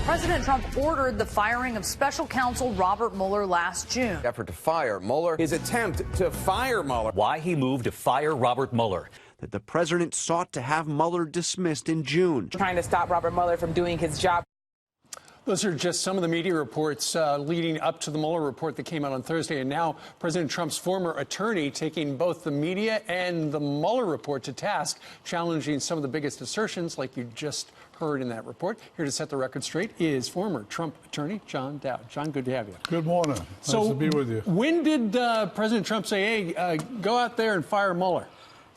President Trump ordered the firing of special counsel Robert Mueller last June. Effort to fire Mueller. His attempt to fire Mueller. Why he moved to fire Robert Mueller. That the president sought to have Mueller dismissed in June. Trying to stop Robert Mueller from doing his job. Those are just some of the media reports leading up to the Mueller report that came out on Thursday. And now President Trump's former attorney taking both the media and the Mueller report to task, challenging some of the biggest assertions like you just heard in that report. Here to set the record straight is former Trump attorney John Dowd. John, good to have you. Good morning. Nice to be with you. When did President Trump say, hey, go out there and fire Mueller?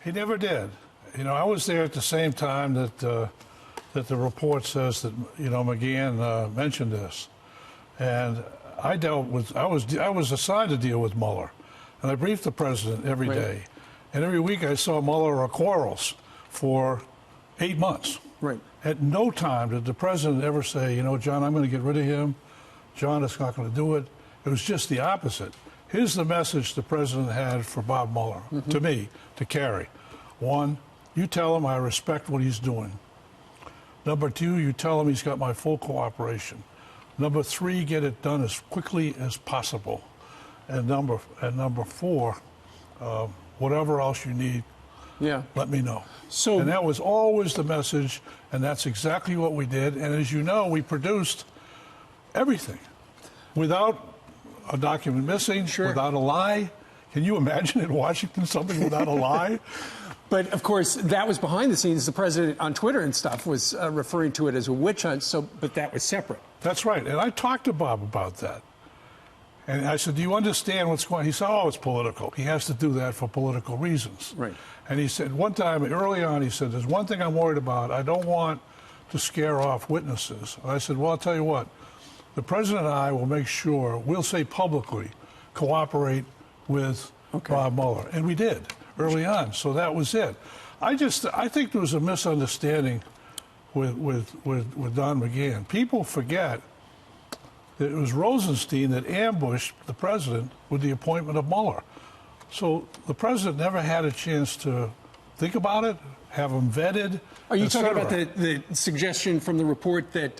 He never did. You know, I was there at the same time that the report says that, you know, McGahn mentioned this. And I was assigned to deal with Mueller. And I briefed the president every day. And every week I saw Mueller quarrels for 8 months. Right. At no time did the president ever say, you know, John, I'm going to get rid of him. John is not going to do it. It was just the opposite. Here's the message the president had for Bob Mueller, to me, to carry. 1, you tell him I respect what he's doing. Number 2, you tell him he's got my full cooperation. Number 3, get it done as quickly as possible. And number 4, whatever else you need, let me know. And that was always the message, and that's exactly what we did. And as you know, we produced everything without a document missing, without a lie. Can you imagine in Washington something without a lie? But, of course, that was behind the scenes. The president on Twitter and stuff was referring to it as a witch hunt, but that was separate. That's right. And I talked to Bob about that. And I said, do you understand what's going on? He said, oh, it's political. He has to do that for political reasons. Right. And he said, one time early on, he said, there's one thing I'm worried about. I don't want to scare off witnesses. And I said, well, I'll tell you what. The president and I will make sure, we'll say publicly, cooperate with Bob Mueller. And we did early on. So that was it. I think there was a misunderstanding with Don McGahn. People forget that it was Rosenstein that ambushed the president with the appointment of Mueller. So the president never had a chance to think about it, have him vetted. Are you talking about the suggestion from the report that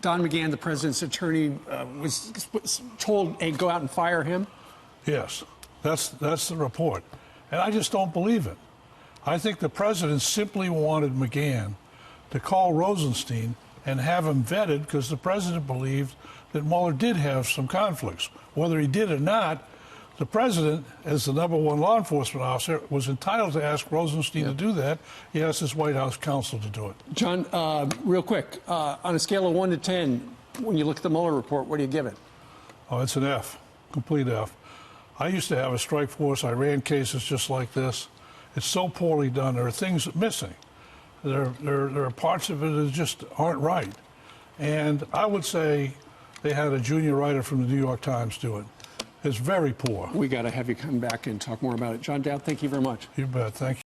Don McGahn, the president's attorney, was told, hey, go out and fire him? Yes, that's the report. And I just don't believe it. I think the president simply wanted McGahn to call Rosenstein and have him vetted because the president believed that Mueller did have some conflicts. Whether he did or not, the president, as the #1 law enforcement officer, was entitled to ask Rosenstein to do that. He asked his White House counsel to do it. John, real quick, on a scale of 1 to 10, when you look at the Mueller report, what do you give it? Oh, it's an F, complete F. I used to have a strike force. I ran cases just like this. It's so poorly done. There are things missing. There are parts of it that just aren't right. And I would say they had a junior writer from the New York Times do it. It's very poor. We got to have you come back and talk more about it. John Dowd, thank you very much. You bet. Thank you.